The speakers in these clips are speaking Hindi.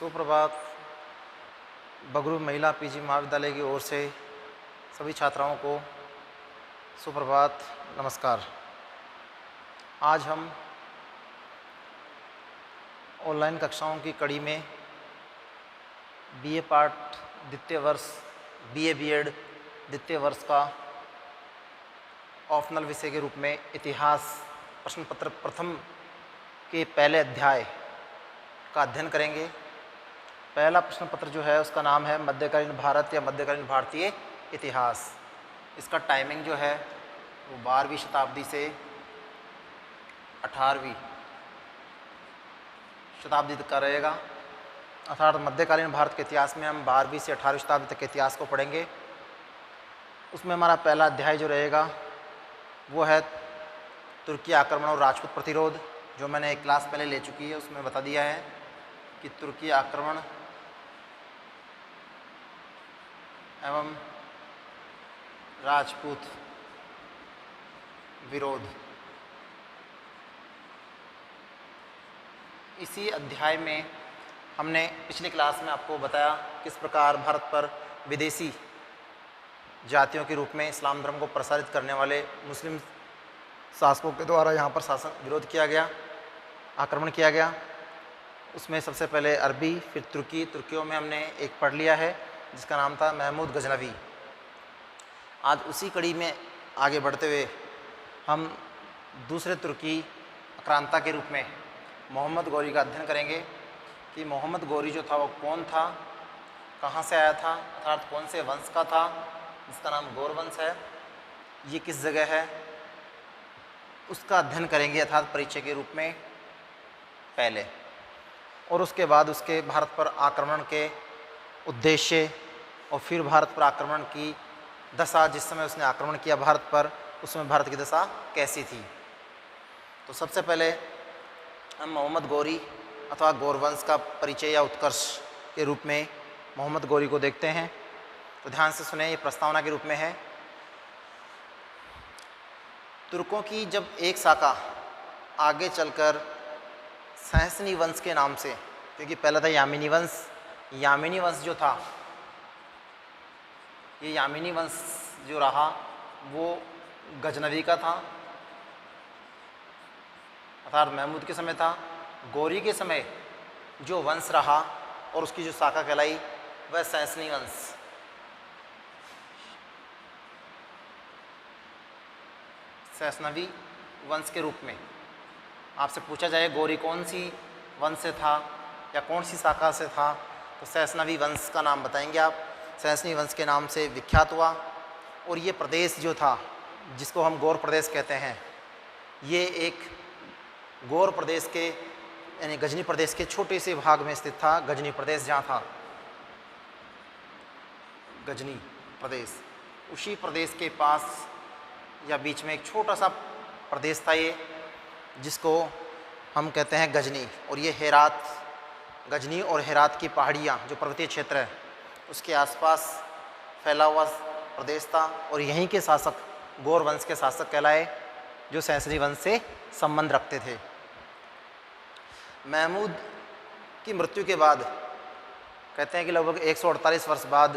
सुप्रभात। बगरू महिला पीजी महाविद्यालय की ओर से सभी छात्राओं को सुप्रभात, नमस्कार। आज हम ऑनलाइन कक्षाओं की कड़ी में बीए पार्ट द्वितीय वर्ष बीए बीएड द्वितीय वर्ष का ऑप्शनल विषय के रूप में इतिहास प्रश्न पत्र प्रथम के पहले अध्याय का अध्ययन करेंगे। पहला प्रश्न पत्र जो है उसका नाम है मध्यकालीन भारत या मध्यकालीन भारतीय इतिहास। इसका टाइमिंग जो है वो 12वीं शताब्दी से 18वीं शताब्दी तक का रहेगा। अर्थात मध्यकालीन भारत के इतिहास में हम 12वीं से 18वीं शताब्दी तक के इतिहास को पढ़ेंगे। उसमें हमारा पहला अध्याय जो रहेगा वो है तुर्की आक्रमण और राजपूत प्रतिरोध, जो मैंने एक क्लास पहले ले चुकी है। उसमें बता दिया है कि तुर्की आक्रमण एवं राजपूत विरोध। इसी अध्याय में हमने पिछली क्लास में आपको बताया किस प्रकार भारत पर विदेशी जातियों के रूप में इस्लाम धर्म को प्रसारित करने वाले मुस्लिम शासकों के द्वारा यहाँ पर शासन विरोध किया गया, आक्रमण किया गया। उसमें सबसे पहले अरबी, फिर तुर्कियों में हमने एक पढ़ लिया है जिसका नाम था महमूद गजनवी। आज उसी कड़ी में आगे बढ़ते हुए हम दूसरे तुर्की आक्रांता के रूप में मोहम्मद गौरी का अध्ययन करेंगे कि मोहम्मद गौरी जो था वो कौन था, कहाँ से आया था, अर्थात कौन से वंश का था, जिसका नाम गौर वंश है, ये किस जगह है, उसका अध्ययन करेंगे अर्थात परिचय के रूप में पहले। और उसके बाद उसके भारत पर आक्रमण के उद्देश्य और फिर भारत पर आक्रमण की दशा, जिस समय उसने आक्रमण किया भारत पर, उसमें भारत की दशा कैसी थी। तो सबसे पहले हम मोहम्मद गौरी अथवा गौरवंश का परिचय या उत्कर्ष के रूप में मोहम्मद गौरी को देखते हैं। तो ध्यान से सुने, ये प्रस्तावना के रूप में है। तुर्कों की जब एक शाखा आगे चलकर सहसनी वंश के नाम से, क्योंकि पहला था यामिनी वंश, यामिनी वंश जो था, ये यामिनी वंश जो रहा वो गजनवी का था, अर्थात महमूद के समय था। गौरी के समय जो वंश रहा और उसकी जो शाखा कहलाई वह सहसनी वंश। सहसनवी वंश के रूप में आपसे पूछा जाए गौरी कौन सी वंश से था या कौन सी शाखा से था, तो सहसनवी वंश का नाम बताएंगे आप। सहसनी वंश के नाम से विख्यात हुआ। और ये प्रदेश जो था जिसको हम गौर प्रदेश कहते हैं, ये एक गौर प्रदेश के यानी गजनी प्रदेश के छोटे से भाग में स्थित था। गजनी प्रदेश जहाँ था, गजनी प्रदेश, उसी प्रदेश के पास या बीच में एक छोटा सा प्रदेश था ये, जिसको हम कहते हैं गजनी। और ये हेरात, गजनी और हेरात की पहाड़ियाँ जो पर्वतीय क्षेत्र है उसके आसपास फैला हुआ प्रदेश था। और यहीं के शासक गौर वंश के शासक कहलाए, जो सहसनी वंश से संबंध रखते थे। महमूद की मृत्यु के बाद कहते हैं कि लगभग 148 वर्ष बाद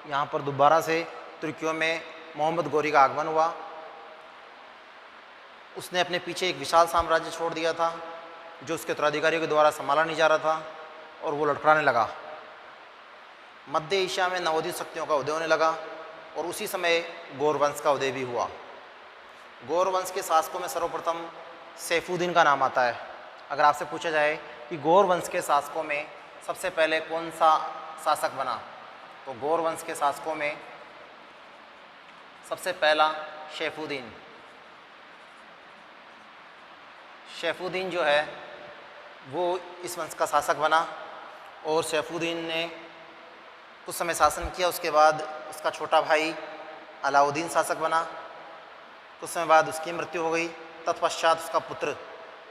यहाँ पर दोबारा से तुर्कियों में मोहम्मद गौरी का आगमन हुआ। उसने अपने पीछे एक विशाल साम्राज्य छोड़ दिया था जो उसके उत्तराधिकारियों के द्वारा संभाला नहीं जा रहा था, और वो लड़खड़ाने लगा। मध्य एशिया में नवोदित शक्तियों का उदय होने लगा और उसी समय गौर वंश का उदय भी हुआ। गौर वंश के शासकों में सर्वप्रथम सैफुद्दीन का नाम आता है। अगर आपसे पूछा जाए कि गौर वंश के शासकों में सबसे पहले कौन सा शासक बना, तो गौर वंश के शासकों में सबसे पहला सैफुद्दीन। सैफुद्दीन जो है वो इस वंश का शासक बना और सैफुद्दीन ने कुछ समय शासन किया। उसके बाद उसका छोटा भाई अलाउद्दीन शासक बना। कुछ समय बाद उसकी मृत्यु हो गई। तत्पश्चात उसका पुत्र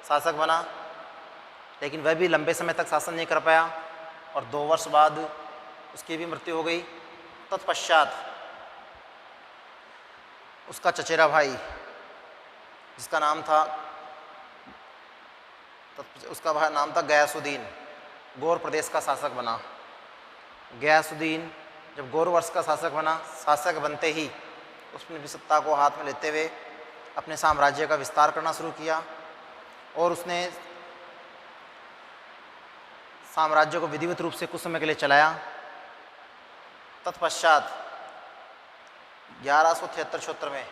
शासक बना, लेकिन वह भी लंबे समय तक शासन नहीं कर पाया और 2 वर्ष बाद उसकी भी मृत्यु हो गई। तत्पश्चात उसका चचेरा भाई जिसका नाम था गयासुद्दीन, गौर प्रदेश का शासक बना। गयासुद्दीन जब गौर वंश का शासक बना, शासक बनते ही उसने भी सत्ता को हाथ में लेते हुए अपने साम्राज्य का विस्तार करना शुरू किया और उसने साम्राज्य को विधिवत रूप से कुछ समय के लिए चलाया। तत्पश्चात 1173 में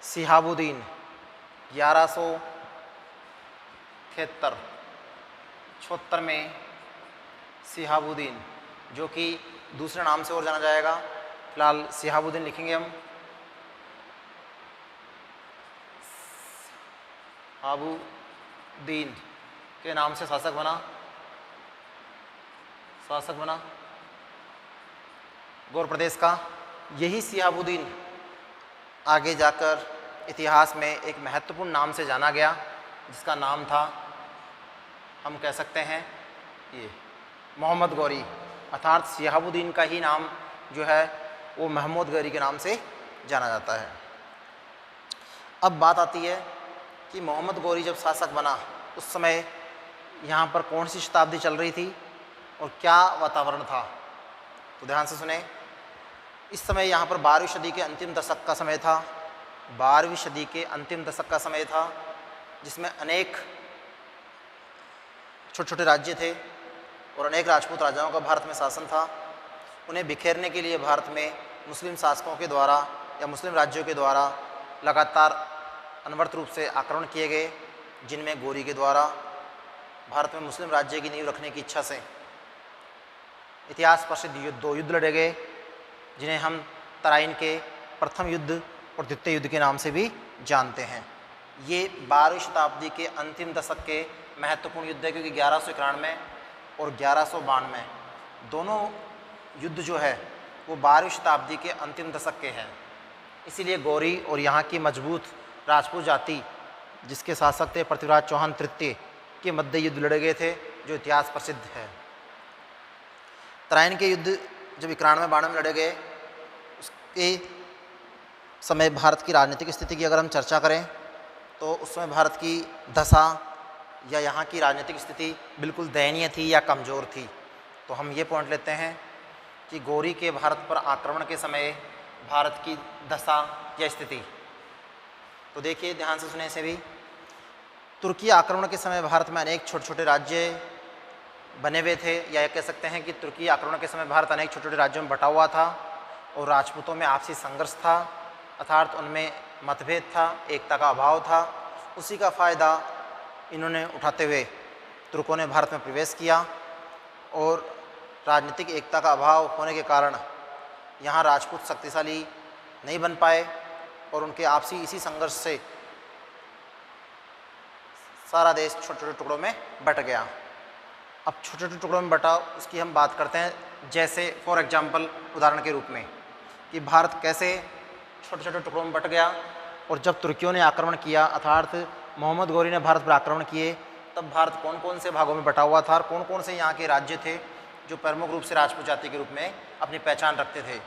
शिहाबुद्दीन 1173 में शिहाबुद्दीन, जो कि दूसरे नाम से और जाना जाएगा, फिलहाल शिहाबुद्दीन लिखेंगे हम। शिहाबुद्दीन के नाम से शासक बना गौर प्रदेश का। यही शिहाबुद्दीन आगे जाकर इतिहास में एक महत्वपूर्ण नाम से जाना गया, जिसका नाम था, हम कह सकते हैं, ये मोहम्मद गौरी, अर्थात शिहाबुद्दीन का ही नाम जो है वो महमूद गौरी के नाम से जाना जाता है। अब बात आती है कि मोहम्मद गौरी जब शासक बना उस समय यहाँ पर कौन सी शताब्दी चल रही थी और क्या वातावरण था, तो ध्यान से सुने। इस समय यहाँ पर 12वीं सदी के अंतिम दशक का समय था। 12वीं सदी के अंतिम दशक का समय था, जिसमें अनेक छोटे छोटे राज्य थे और अनेक राजपूत राजाओं का भारत में शासन था। उन्हें बिखेरने के लिए भारत में मुस्लिम शासकों के द्वारा या मुस्लिम राज्यों के द्वारा लगातार अनवरत रूप से आक्रमण किए गए, जिनमें गौरी के द्वारा भारत में मुस्लिम राज्य की नींव रखने की इच्छा से इतिहास प्रसिद्ध दो युद्ध लड़े गए, जिन्हें हम तराइन के प्रथम युद्ध और द्वितीय युद्ध के नाम से भी जानते हैं। ये 12वीं शताब्दी के अंतिम दशक के महत्वपूर्ण युद्ध है, क्योंकि 1191 और 1192 दोनों युद्ध जो है वो 12वीं शताब्दी के अंतिम दशक के हैं। इसीलिए गौरी और यहाँ की मजबूत राजपूत जाति, जिसके शासक थे पृथ्वीराज चौहान तृतीय, के मध्य युद्ध लड़े गए थे, जो इतिहास प्रसिद्ध है। तराइन के युद्ध जब 91-92 में लड़े गए, उसके समय भारत की राजनीतिक स्थिति की अगर हम चर्चा करें तो उस समय भारत की दशा या यहाँ की राजनीतिक स्थिति बिल्कुल दयनीय थी या कमज़ोर थी। तो हम ये पॉइंट लेते हैं कि गौरी के भारत पर आक्रमण के समय भारत की दशा या स्थिति, तो देखिए ध्यान से सुने इसे भी। तुर्की आक्रमण के समय भारत में अनेक छोटे छोटे राज्य बने हुए थे, या कह सकते हैं कि तुर्की आक्रमण के समय भारत अनेक छोटे छोटे राज्यों में बटा हुआ था और राजपूतों में आपसी संघर्ष था, अर्थात उनमें मतभेद था, एकता का अभाव था। उसी का फ़ायदा इन्होंने उठाते हुए तुर्कों ने भारत में प्रवेश किया और राजनीतिक एकता का अभाव होने के कारण यहाँ राजपूत शक्तिशाली नहीं बन पाए और उनके आपसी इसी संघर्ष से सारा देश छोटे छोटे टुकड़ों में बट गया। अब छोटे छोटे टुकड़ों में बटा, उसकी हम बात करते हैं, जैसे फॉर एग्जांपल उदाहरण के रूप में कि भारत कैसे छोटे छोटे टुकड़ों में बट गया। और जब तुर्कियों ने आक्रमण किया, अर्थात मोहम्मद गौरी ने भारत पर आक्रमण किए, तब भारत कौन कौन से भागों में बटा हुआ था और कौन कौन से यहाँ के राज्य थे जो प्रमुख रूप से राजपूत जाति के रूप में अपनी पहचान रखते थे।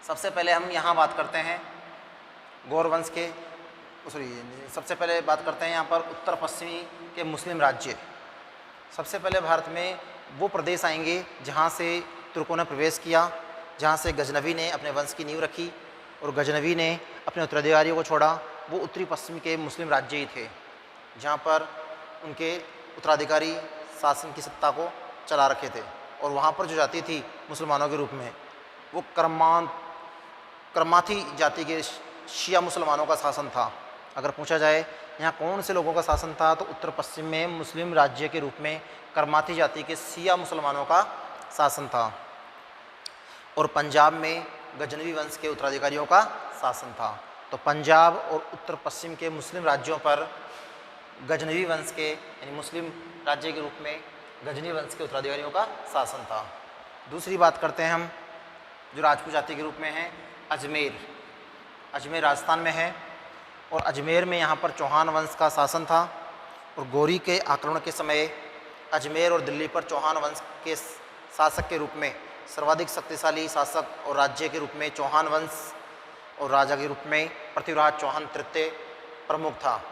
सबसे पहले हम यहाँ बात करते हैं गौर वंश के, सबसे पहले बात करते हैं यहाँ पर उत्तर पश्चिमी के मुस्लिम राज्य। सबसे पहले भारत में वो प्रदेश आएंगे जहाँ से तुर्कों ने प्रवेश किया, जहाँ से गजनवी ने अपने वंश की नींव रखी और गजनवी ने अपने उत्तराधिकारियों को छोड़ा। वो उत्तरी पश्चिम के मुस्लिम राज्य ही थे, जहाँ पर उनके उत्तराधिकारी शासन की सत्ता को चला रखे थे। और वहाँ पर जो जाति थी मुसलमानों के रूप में, वो कर्माथी जाति के शिया मुसलमानों का शासन था। अगर पूछा जाए यहाँ कौन से लोगों का शासन था, तो उत्तर पश्चिम में मुस्लिम राज्य के रूप में कर्माथी जाति के शिया मुसलमानों का शासन था और पंजाब में गजनवी वंश के उत्तराधिकारियों का शासन था। तो पंजाब और उत्तर पश्चिम के मुस्लिम राज्यों पर गजनवी वंश के यानी मुस्लिम राज्य के रूप में गजनी वंश के उत्तराधिकारियों का शासन था। दूसरी बात करते हैं हम जो राजपूत जाति के रूप में है, अजमेर। अजमेर राजस्थान में है और अजमेर में यहाँ पर चौहान वंश का शासन था और गौरी के आक्रमण के समय अजमेर और दिल्ली पर चौहान वंश के शासक के रूप में सर्वाधिक शक्तिशाली शासक और राज्य के रूप में चौहान वंश और राजा के रूप में पृथ्वीराज चौहान तृतीय प्रमुख था।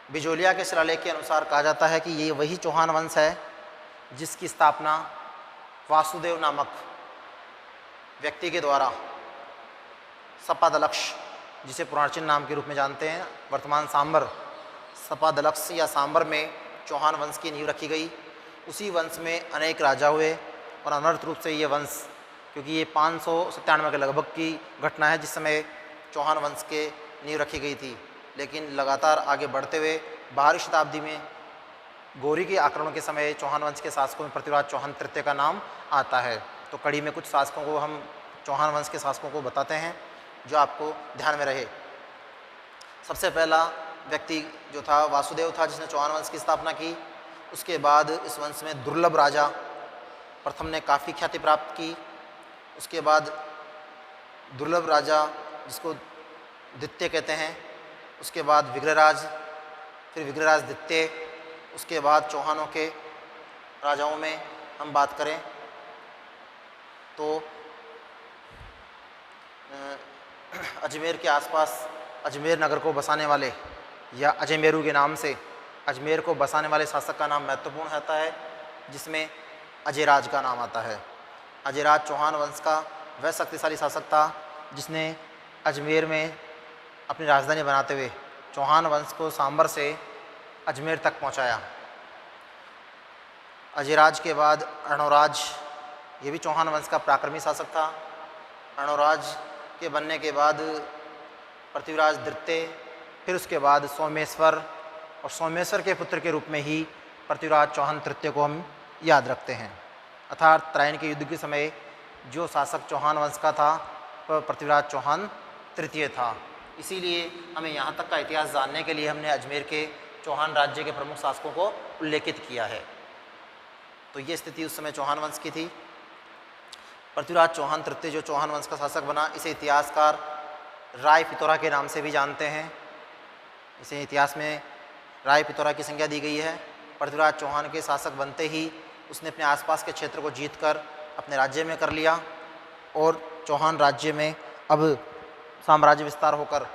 बिजोलिया के शिलालेख के अनुसार कहा जाता है कि ये वही चौहान वंश है जिसकी स्थापना वासुदेव नामक व्यक्ति के द्वारा सपादलक्ष, जिसे पुराचीन नाम के रूप में जानते हैं, वर्तमान सांबर, सपादलक्ष या सांबर में चौहान वंश की नींव रखी गई। उसी वंश में अनेक राजा हुए और अनर्थ रूप से ये वंश, क्योंकि ये 597 के लगभग की घटना है जिस समय चौहान वंश के नींव रखी गई थी, लेकिन लगातार आगे बढ़ते हुए 12वीं शताब्दी में गौरी के आक्रमण के समय चौहान वंश के शासकों में पृथ्वीराज चौहान तृतीय का नाम आता है। तो कड़ी में कुछ शासकों को हम चौहान वंश के शासकों को बताते हैं जो आपको ध्यान में रहे। सबसे पहला व्यक्ति जो था वासुदेव था, जिसने चौहान वंश की स्थापना की। उसके बाद इस वंश में दुर्लभ राजा प्रथम ने काफ़ी ख्याति प्राप्त की। उसके बाद दुर्लभ राजा जिसको द्वितीय कहते हैं, उसके बाद विग्रहराज, फिर विग्रहराज द्वितीय। उसके बाद चौहानों के राजाओं में हम बात करें तो अजमेर के आसपास अजमेर नगर को बसाने वाले या अजमेरू के नाम से अजमेर को बसाने वाले शासक का नाम महत्वपूर्ण होता है, जिसमें अजयराज का नाम आता है। अजयराज चौहान वंश का वह शक्तिशाली शासक था जिसने अजमेर में अपनी राजधानी बनाते हुए चौहान वंश को सांबर से अजमेर तक पहुंचाया। अजयराज के बाद अर्णोराज, ये भी चौहान वंश का पराक्रमी शासक था। अर्णोराज के बनने के बाद पृथ्वीराज द्वितीय, फिर उसके बाद सोमेश्वर, और सोमेश्वर के पुत्र के रूप में ही पृथ्वीराज चौहान तृतीय को हम याद रखते हैं। अर्थात त्रायण के युद्ध के समय जो शासक चौहान वंश का था वह पृथ्वीराज चौहान तृतीय था। इसीलिए हमें यहाँ तक का इतिहास जानने के लिए हमने अजमेर के चौहान राज्य के प्रमुख शासकों को उल्लेखित किया है। तो ये स्थिति उस समय चौहान वंश की थी। पृथ्वीराज चौहान तृतीय जो चौहान वंश का शासक बना, इसे इतिहासकार राय पिथौरा के नाम से भी जानते हैं। इसे इतिहास में राय पिथौरा की संज्ञा दी गई है। पृथ्वीराज चौहान के शासक बनते ही उसने अपने आसपास के क्षेत्र को जीतकर अपने राज्य में कर लिया और चौहान राज्य में अब साम्राज्य विस्तार होकर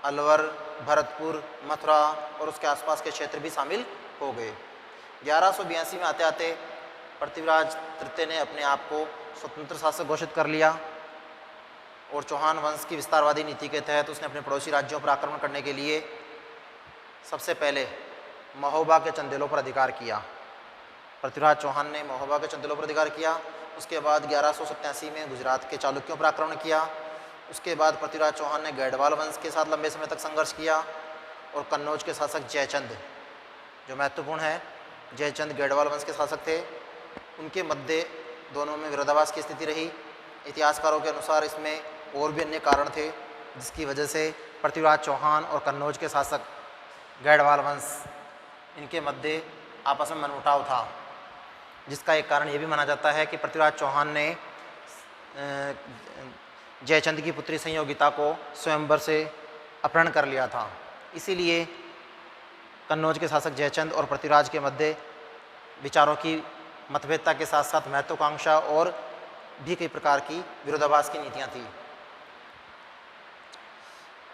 अलवर, भरतपुर, मथुरा और उसके आसपास के क्षेत्र भी शामिल हो गए। 1182 में आते आते पृथ्वीराज तृतीय ने अपने आप को स्वतंत्र शासक घोषित कर लिया और चौहान वंश की विस्तारवादी नीति के तहत उसने अपने पड़ोसी राज्यों पर आक्रमण करने के लिए सबसे पहले महोबा के चंदेलों पर अधिकार किया। पृथ्वीराज चौहान ने महोबा के चंदेलों पर अधिकार किया। उसके बाद 1187 में गुजरात के चालुक्यों पर आक्रमण किया। उसके बाद पृथ्वीराज चौहान ने गैडवाल वंश के साथ लंबे समय तक संघर्ष किया और कन्नौज के शासक जयचंद, जो महत्वपूर्ण है, जयचंद गैडवाल वंश के शासक थे, उनके मध्य दोनों में विरोधाभास की स्थिति रही। इतिहासकारों के अनुसार इसमें और भी अन्य कारण थे जिसकी वजह से पृथ्वीराज चौहान और कन्नौज के शासक गैडवाल वंश, इनके मध्य आपस में मनमुटाव था, जिसका एक कारण ये भी माना जाता है कि पृथ्वीराज चौहान ने जयचंद की पुत्री संयोगिता को स्वयंवर से अपहरण कर लिया था। इसीलिए कन्नौज के शासक जयचंद और पृथ्वीराज के मध्य विचारों की मतभेदता के साथ साथ महत्वाकांक्षा और भी कई प्रकार की विरोधाभास की नीतियां थी।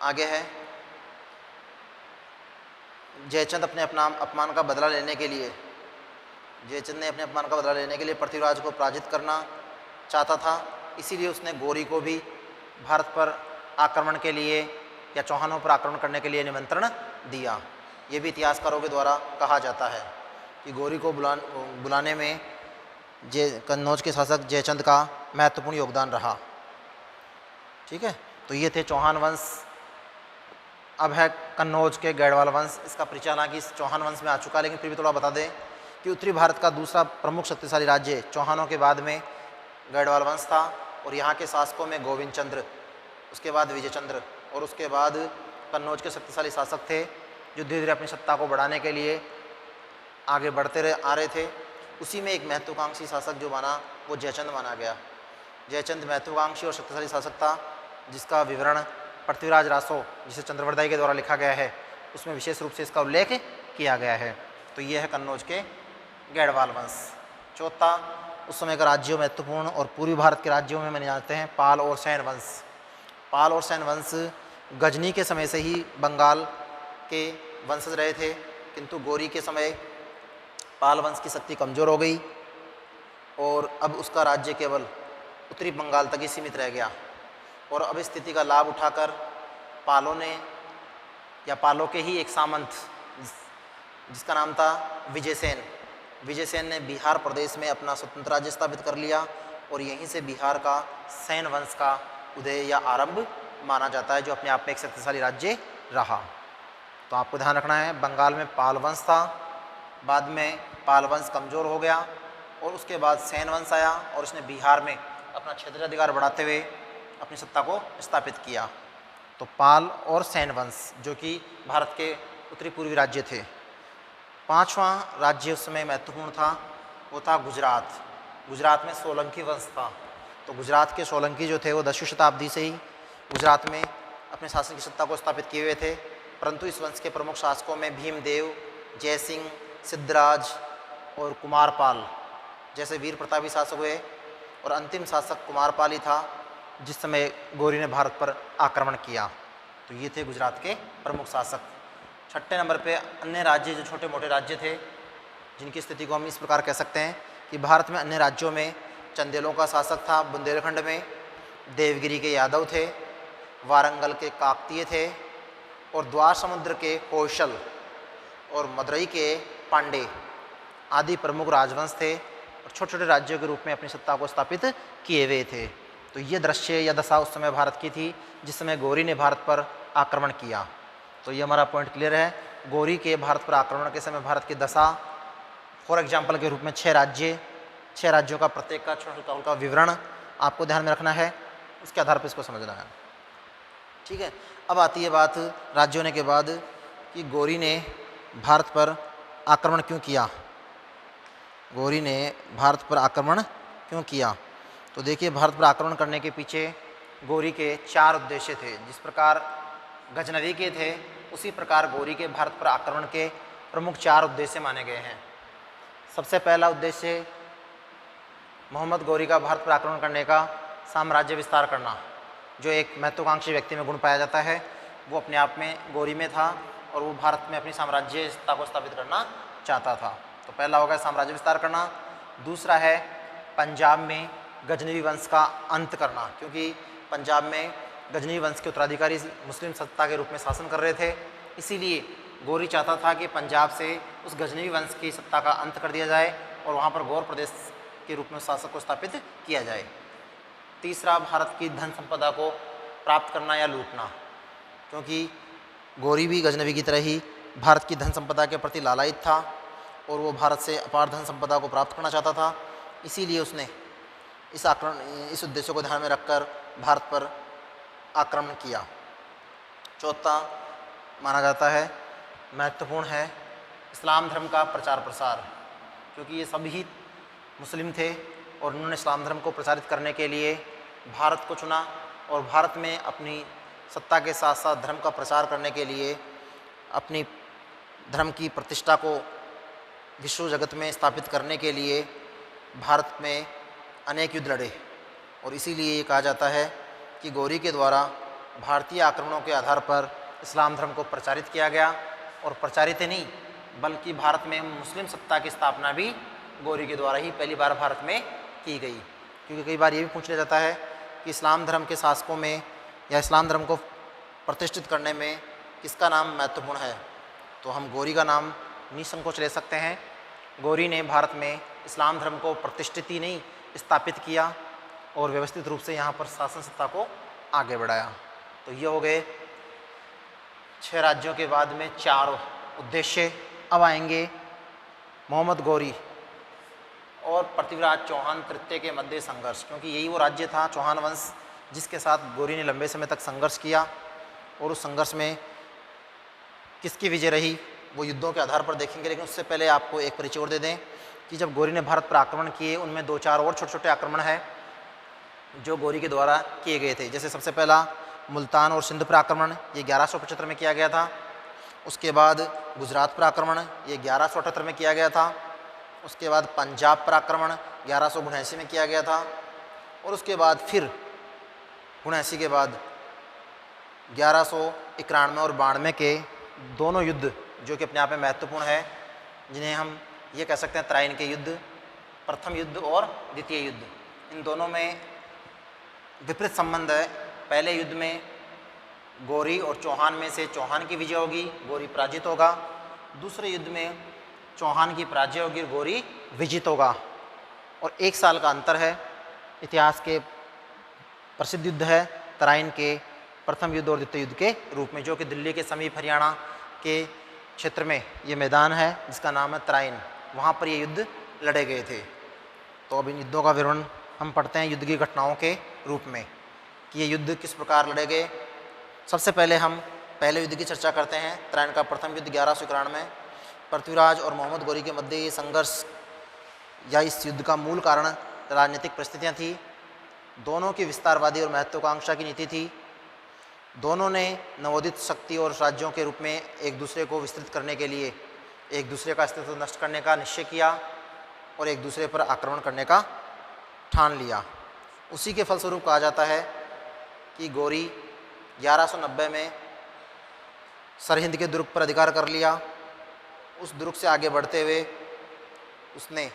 आगे है, जयचंद अपने अपमान का बदला लेने के लिए पृथ्वीराज को पराजित करना चाहता था। इसीलिए उसने गौरी को भी भारत पर आक्रमण के लिए या चौहानों पर आक्रमण करने के लिए निमंत्रण दिया। ये भी इतिहासकारों के द्वारा कहा जाता है कि गौरी को बुलाने में कन्नौज के शासक जयचंद का महत्वपूर्ण योगदान रहा। ठीक है, तो ये थे चौहान वंश। अब है कन्नौज के गैडवाल वंश। इसका परिचय हालांकि इस चौहान वंश में आ चुका है, लेकिन फिर भी थोड़ा बता दें कि उत्तरी भारत का दूसरा प्रमुख शक्तिशाली राज्य चौहानों के बाद में गैडवाल वंश था और यहाँ के शासकों में गोविंद चंद्र, उसके बाद विजय चंद्र और उसके बाद कन्नौज के शक्तिशाली शासक थे जो धीरे धीरे अपनी सत्ता को बढ़ाने के लिए आगे बढ़ते आ रहे थे। उसी में एक महत्वाकांक्षी शासक जो बना वो जयचंद माना गया। जयचंद महत्वाकांक्षी और शक्तिशाली शासक था जिसका विवरण पृथ्वीराज रासो, जिसे चंद्रवर्दाई के द्वारा लिखा गया है, उसमें विशेष रूप से इसका उल्लेख किया गया है। तो ये है कन्नौज के गैडवाल वंश। चौथा, उस समय का राज्यों महत्वपूर्ण और पूर्वी भारत के राज्यों में माने जाते हैं पाल और सैन वंश। पाल और सैन वंश गजनी के समय से ही बंगाल के वंशज रहे थे, किंतु गौरी के समय पाल वंश की शक्ति कमज़ोर हो गई और अब उसका राज्य केवल उत्तरी बंगाल तक ही सीमित रह गया। और अब इस स्थिति का लाभ उठाकर पालों ने या पालों के ही एक सामंत जिसका नाम था विजयसेन ने बिहार प्रदेश में अपना स्वतंत्र राज्य स्थापित कर लिया और यहीं से बिहार का सेन वंश का उदय या आरंभ माना जाता है, जो अपने आप में एक शक्तिशाली राज्य रहा। तो आपको ध्यान रखना है, बंगाल में पाल वंश था, बाद में पाल वंश कमज़ोर हो गया और उसके बाद सेन वंश आया और उसने बिहार में अपना क्षेत्राधिकार बढ़ाते हुए अपनी सत्ता को स्थापित किया। तो पाल और सेन वंश जो कि भारत के उत्तरी पूर्वी राज्य थे। पांचवा राज्य उस समय महत्वपूर्ण था, वो था गुजरात। गुजरात में सोलंकी वंश था। तो गुजरात के सोलंकी जो थे वो 10वीं शताब्दी से ही गुजरात में अपने शासन की सत्ता को स्थापित किए हुए थे, परंतु इस वंश के प्रमुख शासकों में भीमदेव, जयसिंह, सिद्धराज और कुमारपाल जैसे वीर प्रतापी शासक हुए और अंतिम शासक कुमारपाल ही था जिस समय गौरी ने भारत पर आक्रमण किया। तो ये थे गुजरात के प्रमुख शासक। छठे नंबर पे अन्य राज्य जो छोटे मोटे राज्य थे जिनकी स्थिति को हम इस प्रकार कह सकते हैं कि भारत में अन्य राज्यों में चंदेलों का शासक था, बुंदेलखंड में देवगिरी के यादव थे, वारंगल के काकतीय थे और द्वार समुद्र के कौशल और मदुरई के पांडे आदि प्रमुख राजवंश थे और छोटे छोटे राज्यों के रूप में अपनी सत्ता को स्थापित किए हुए थे। तो ये दृश्य या दशा उस समय भारत की थी जिस समय गौरी ने भारत पर आक्रमण किया। तो ये हमारा पॉइंट क्लियर है। गौरी के भारत पर आक्रमण के समय भारत की दशा, फॉर एग्जाम्पल के रूप में 6 राज्यों का प्रत्येक का छोटा उनका विवरण आपको ध्यान में रखना है, उसके आधार पर इसको समझना है। ठीक है, अब आती है बात राज्य होने के बाद कि गौरी ने भारत पर आक्रमण क्यों किया। गौरी ने भारत पर आक्रमण क्यों किया? तो देखिए, भारत पर आक्रमण करने के पीछे गौरी के 4 उद्देश्य थे। जिस प्रकार गजनवी के थे उसी प्रकार गौरी के भारत पर आक्रमण के प्रमुख 4 उद्देश्य माने गए हैं। सबसे पहला उद्देश्य मोहम्मद गौरी का भारत पर आक्रमण करने का साम्राज्य विस्तार करना। जो एक महत्वाकांक्षी व्यक्ति में गुण पाया जाता है वो अपने आप में गौरी में था और वो भारत में अपनी साम्राज्य सत्ता को स्थापित करना चाहता था। तो पहला होगा साम्राज्य विस्तार करना। दूसरा है पंजाब में गजनवी वंश का अंत करना, क्योंकि पंजाब में गजनवी वंश के उत्तराधिकारी मुस्लिम सत्ता के रूप में शासन कर रहे थे। इसीलिए गौरी चाहता था कि पंजाब से उस गजनवी वंश की सत्ता का अंत कर दिया जाए और वहाँ पर गौर प्रदेश के रूप में शासक को स्थापित किया जाए। तीसरा, भारत की धन संपदा को प्राप्त करना या लूटना, क्योंकि गौरी भी गजनवी की तरह ही भारत की धन संपदा के प्रति लालायित था और वो भारत से अपार धन संपदा को प्राप्त करना चाहता था। इसीलिए उसने इस उद्देश्य को ध्यान में रखकर भारत पर आक्रमण किया। चौथा माना जाता है महत्वपूर्ण है इस्लाम धर्म का प्रचार प्रसार, क्योंकि ये सभी मुस्लिम थे और उन्होंने इस्लाम धर्म को प्रचारित करने के लिए भारत को चुना और भारत में अपनी सत्ता के साथ साथ धर्म का प्रचार करने के लिए अपनी धर्म की प्रतिष्ठा को विश्व जगत में स्थापित करने के लिए भारत में अनेक युद्ध लड़े। और इसीलिए ये कहा जाता है कि गौरी के द्वारा भारतीय आक्रमणों के आधार पर इस्लाम धर्म को प्रचारित किया गया और प्रचारित ही नहीं बल्कि भारत में मुस्लिम सत्ता की स्थापना भी गौरी के द्वारा ही पहली बार भारत में की गई। क्योंकि कई बार ये भी पूछ लिया जाता है कि इस्लाम धर्म के शासकों में या इस्लाम धर्म को प्रतिष्ठित करने में किसका नाम महत्वपूर्ण है, तो हम गौरी का नाम निसंकोच ले सकते हैं। गौरी ने भारत में इस्लाम धर्म को प्रतिष्ठित ही नहीं स्थापित किया और व्यवस्थित रूप से यहाँ पर शासन सत्ता को आगे बढ़ाया। तो ये हो गए 6 राज्यों के बाद में 4 उद्देश्य। अब आएंगे मोहम्मद गौरी और पृथ्वीराज चौहान तृतीय के मध्य संघर्ष, क्योंकि यही वो राज्य था चौहान वंश जिसके साथ गौरी ने लंबे समय तक संघर्ष किया और उस संघर्ष में किसकी विजय रही वो युद्धों के आधार पर देखेंगे। लेकिन उससे पहले आपको एक परिचय और दे दें कि जब गौरी ने भारत पर आक्रमण किए उनमें 2-4 और छोटे छोटे आक्रमण हैं जो गौरी के द्वारा किए गए थे। जैसे सबसे पहला मुल्तान और सिंध पर आक्रमण, ये 1175 में किया गया था। उसके बाद गुजरात पर आक्रमण, ये 1178 में किया गया था। उसके बाद पंजाब पर आक्रमण 1179 में किया गया था। और उसके बाद फिर 79 के बाद 1191 और 92 के दोनों युद्ध जो कि अपने आप में महत्वपूर्ण है, जिन्हें हम ये कह सकते हैं तराइन के युद्ध, प्रथम युद्ध और द्वितीय युद्ध, इन दोनों में विपरीत संबंध है। पहले युद्ध में गौरी और चौहान में से चौहान की विजय होगी, गौरी पराजित होगा। दूसरे युद्ध में चौहान की पराजय होगी और गौरी विजित होगा। और 1 साल का अंतर है। इतिहास के प्रसिद्ध युद्ध है तराइन के प्रथम युद्ध और द्वितीय युद्ध के रूप में, जो कि दिल्ली के समीप हरियाणा के क्षेत्र में ये मैदान है जिसका नाम है तराइन। वहाँ पर ये युद्ध लड़े गए थे। तो अब इन युद्धों का विवरण हम पढ़ते हैं युद्ध की घटनाओं के रूप में कि ये युद्ध किस प्रकार लड़े गए। सबसे पहले हम पहले युद्ध की चर्चा करते हैं। तराइन का प्रथम युद्ध 1191 में पृथ्वीराज और मोहम्मद गौरी के मध्य ये संघर्ष या इस युद्ध का मूल कारण राजनीतिक परिस्थितियाँ थी। दोनों की विस्तारवादी और महत्वाकांक्षा की नीति थी। दोनों ने नवोदित शक्ति और राज्यों के रूप में एक दूसरे को विस्तृत करने के लिए एक दूसरे का अस्तित्व नष्ट करने का निश्चय किया और एक दूसरे पर आक्रमण करने का ठान लिया। उसी के फलस्वरूप कहा जाता है कि गौरी 1190 में सरहिंद के दुर्ग पर अधिकार कर लिया। उस दुर्ग से आगे बढ़ते हुए उसने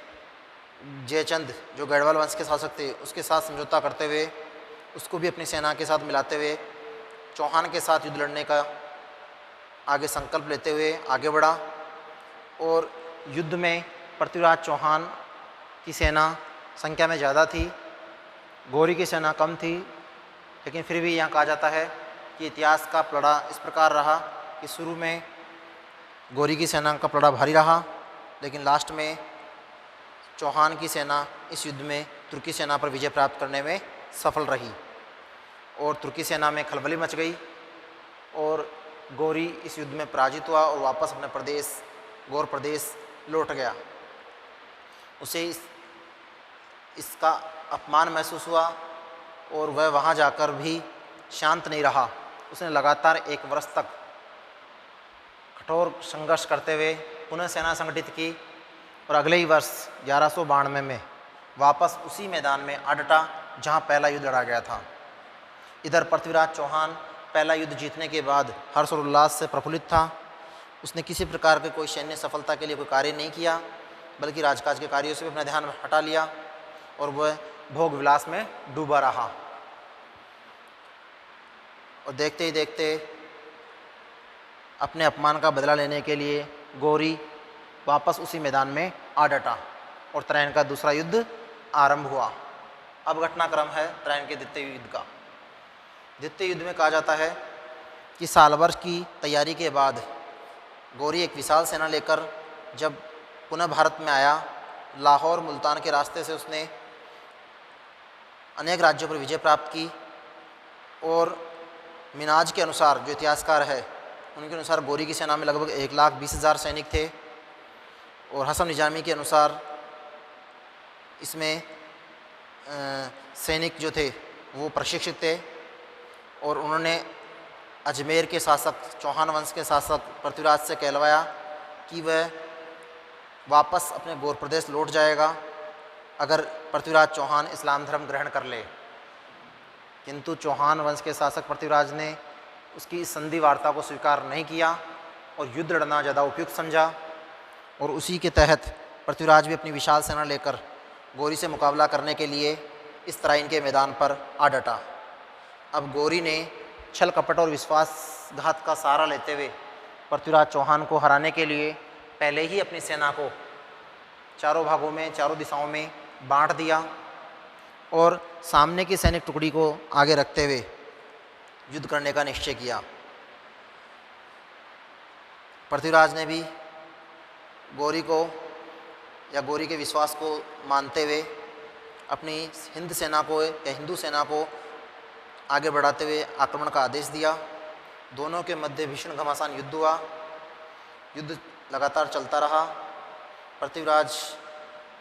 जयचंद जो गढ़वाल वंश के शासक थे उसके साथ समझौता करते हुए उसको भी अपनी सेना के साथ मिलाते हुए चौहान के साथ युद्ध लड़ने का आगे संकल्प लेते हुए आगे बढ़ा। और युद्ध में पृथ्वीराज चौहान की सेना संख्या में ज़्यादा थी, गौरी की सेना कम थी, लेकिन फिर भी यहाँ कहा जाता है कि इतिहास का पलड़ा इस प्रकार रहा कि शुरू में गौरी की सेना का पलड़ा भारी रहा, लेकिन लास्ट में चौहान की सेना इस युद्ध में तुर्की सेना पर विजय प्राप्त करने में सफल रही और तुर्की सेना में खलबली मच गई और गौरी इस युद्ध में पराजित हुआ और वापस अपने प्रदेश गौर प्रदेश लौट गया। उसे इसका अपमान महसूस हुआ और वह वहाँ जाकर भी शांत नहीं रहा। उसने लगातार 1 वर्ष तक कठोर संघर्ष करते हुए पुनः सेना संगठित की और अगले ही वर्ष 1192 में वापस उसी मैदान में आ डटा जहाँ पहला युद्ध लड़ा गया था। इधर पृथ्वीराज चौहान पहला युद्ध जीतने के बाद हर्ष और उल्लास से प्रफुल्लित था। उसने किसी प्रकार के कोई सैन्य सफलता के लिए कोई कार्य नहीं किया, बल्कि राजकाज के कार्यों से भी अपना ध्यान हटा लिया और वह भोग विलास में डूबा रहा। और देखते ही देखते अपने अपमान का बदला लेने के लिए गौरी वापस उसी मैदान में आ डटा और तराइन का दूसरा युद्ध आरंभ हुआ। अब घटनाक्रम है तराइन के द्वितीय युद्ध का। द्वितीय युद्ध में कहा जाता है कि साल भर की तैयारी के बाद गौरी एक विशाल सेना लेकर जब पुनः भारत में आया, लाहौर मुल्तान के रास्ते से उसने अनेक राज्यों पर विजय प्राप्त की और मिनाज के अनुसार जो इतिहासकार है उनके अनुसार गौरी की सेना में लगभग 1,20,000 सैनिक थे और हसन निजामी के अनुसार इसमें सैनिक जो थे वो प्रशिक्षित थे और उन्होंने अजमेर के शासक चौहान वंश के शासक पृथ्वीराज से कहलवाया कि वह वापस अपने गौर प्रदेश लौट जाएगा अगर पृथ्वीराज चौहान इस्लाम धर्म ग्रहण कर ले। किंतु चौहान वंश के शासक पृथ्वीराज ने उसकी इस संधि वार्ता को स्वीकार नहीं किया और युद्ध लड़ना ज़्यादा उपयुक्त समझा और उसी के तहत पृथ्वीराज भी अपनी विशाल सेना लेकर गौरी से मुकाबला करने के लिए इस तराइन के मैदान पर आ डटा। अब गौरी ने छल कपट और विश्वासघात का सहारा लेते हुए पृथ्वीराज चौहान को हराने के लिए पहले ही अपनी सेना को चारों भागों में चारों दिशाओं में बांट दिया और सामने की सैनिक टुकड़ी को आगे रखते हुए युद्ध करने का निश्चय किया। पृथ्वीराज ने भी गौरी को या गौरी के विश्वास को मानते हुए अपनी हिंद सेना को या हिंदू सेना को आगे बढ़ाते हुए आक्रमण का आदेश दिया। दोनों के मध्य भीषण घमासान युद्ध हुआ। युद्ध लगातार चलता रहा। पृथ्वीराज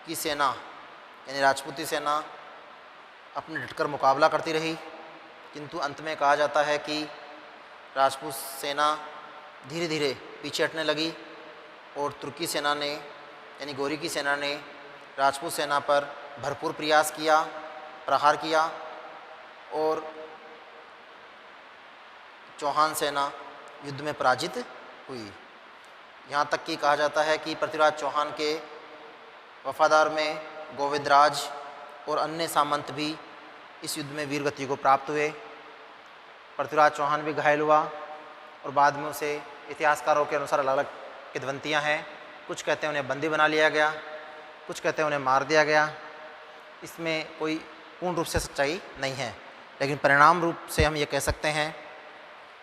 की सेना यानी राजपूती सेना अपने डटकर मुकाबला करती रही, किंतु अंत में कहा जाता है कि राजपूत सेना धीरे धीरे पीछे हटने लगी और तुर्की सेना ने यानी गौरी की सेना ने राजपूत सेना पर भरपूर प्रयास किया, प्रहार किया और चौहान सेना युद्ध में पराजित हुई। यहाँ तक कि कहा जाता है कि पृथ्वीराज चौहान के वफादार में गोविंदराज और अन्य सामंत भी इस युद्ध में वीर गति को प्राप्त हुए। पृथ्वीराज चौहान भी घायल हुआ और बाद में उसे इतिहासकारों के अनुसार अलग अलग किंवदंतियाँ हैं। कुछ कहते हैं उन्हें बंदी बना लिया गया, कुछ कहते हैं उन्हें मार दिया गया। इसमें कोई पूर्ण रूप से सच्चाई नहीं है, लेकिन परिणाम रूप से हम ये कह सकते हैं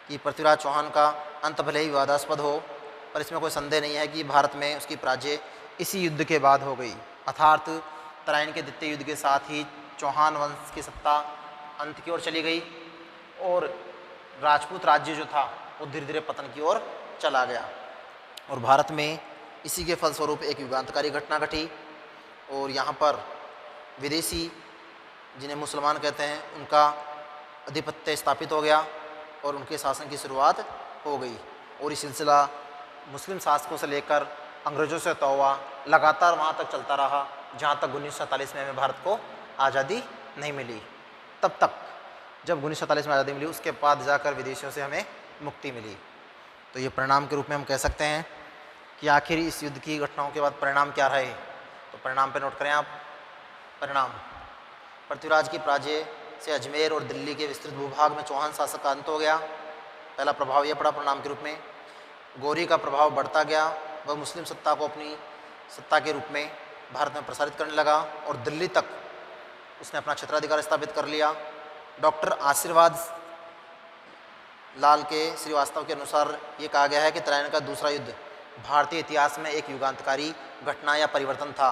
कि पृथ्वीराज चौहान का अंत भले ही विवादास्पद हो, पर इसमें कोई संदेह नहीं है कि भारत में उसकी पराजय इसी युद्ध के बाद हो गई। अर्थात तराइन के द्वितीय युद्ध के साथ ही चौहान वंश की सत्ता अंत की ओर चली गई और राजपूत राज्य जो था वो धीरे धीरे पतन की ओर चला गया। और भारत में इसी के फलस्वरूप एक युगांतकारी घटना घटी और यहाँ पर विदेशी, जिन्हें मुसलमान कहते हैं, उनका आधिपत्य स्थापित हो गया और उनके शासन की शुरुआत हो गई। और ये सिलसिला मुस्लिम शासकों से लेकर अंग्रेज़ों से होता हुआ लगातार वहाँ तक चलता रहा जहाँ तक 1947 में हमें भारत को आज़ादी नहीं मिली। तब तक जब 1947 में आज़ादी मिली उसके बाद जाकर विदेशियों से हमें मुक्ति मिली। तो ये परिणाम के रूप में हम कह सकते हैं कि आखिर इस युद्ध की घटनाओं के बाद परिणाम क्या रहे। तो परिणाम पे नोट करें आप। परिणाम: पृथ्वीराज की पराजय से अजमेर और दिल्ली के विस्तृत भूभाग में चौहान शासक का अंत हो गया। पहला प्रभाव यह पड़ा परिणाम के रूप में। गौरी का प्रभाव बढ़ता गया, वह मुस्लिम सत्ता को अपनी सत्ता के रूप में भारत में प्रसारित करने लगा और दिल्ली तक उसने अपना क्षेत्राधिकार स्थापित कर लिया। डॉक्टर आशीर्वाद लाल के श्रीवास्तव के अनुसार ये कहा गया है कि तराइन का दूसरा युद्ध भारतीय इतिहास में एक युगांतकारी घटना या परिवर्तन था।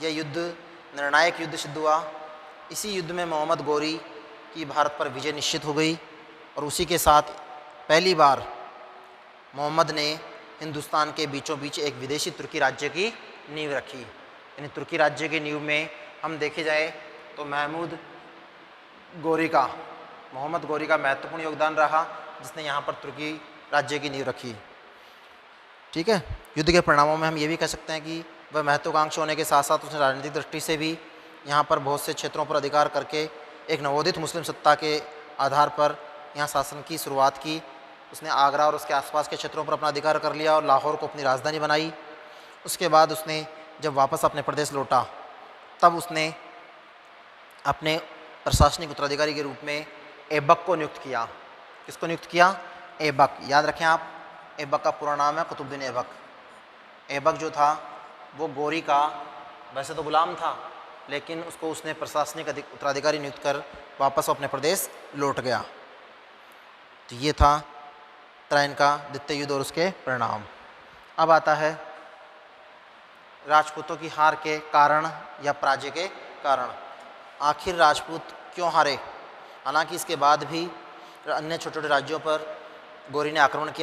यह युद्ध निर्णायक युद्ध सिद्ध हुआ। इसी युद्ध में मोहम्मद गौरी की भारत पर विजय निश्चित हो गई और उसी के साथ पहली बार मोहम्मद ने हिंदुस्तान के बीचों बीच एक विदेशी तुर्की राज्य की नींव रखी। यानी तुर्की राज्य की नींव में हम देखे जाए तो मोहम्मद गौरी का महत्वपूर्ण योगदान रहा, जिसने यहाँ पर तुर्की राज्य की नींव रखी। ठीक है। युद्ध के परिणामों में हम ये भी कह सकते हैं कि वह महत्वाकांक्षी होने के साथ साथ उसने राजनीतिक दृष्टि से भी यहाँ पर बहुत से क्षेत्रों पर अधिकार करके एक नवोदित मुस्लिम सत्ता के आधार पर यहाँ शासन की शुरुआत की। उसने आगरा और उसके आसपास के क्षेत्रों पर अपना अधिकार कर लिया और लाहौर को अपनी राजधानी बनाई। उसके बाद उसने जब वापस अपने प्रदेश लौटा तब उसने अपने प्रशासनिक उत्तराधिकारी के रूप में ऐबक को नियुक्त किया। किसको नियुक्त किया? ऐबक। याद रखें आप, ऐबक का पूरा नाम है कुतुबुद्दीन ऐबक। ऐबक जो था वो गौरी का वैसे तो गुलाम था, लेकिन उसको उसने प्रशासनिक उत्तराधिकारी नियुक्त कर वापस अपने प्रदेश लौट गया। तो ये था तराइन का द्वितीय युद्ध और उसके परिणाम। अब आता है राजपूतों की हार के कारण या पराजय के कारण। आखिर राजपूत क्यों हारे? हालांकि इसके बाद भी अन्य छोटे छोटे राज्यों पर गौरी ने आक्रमण किया।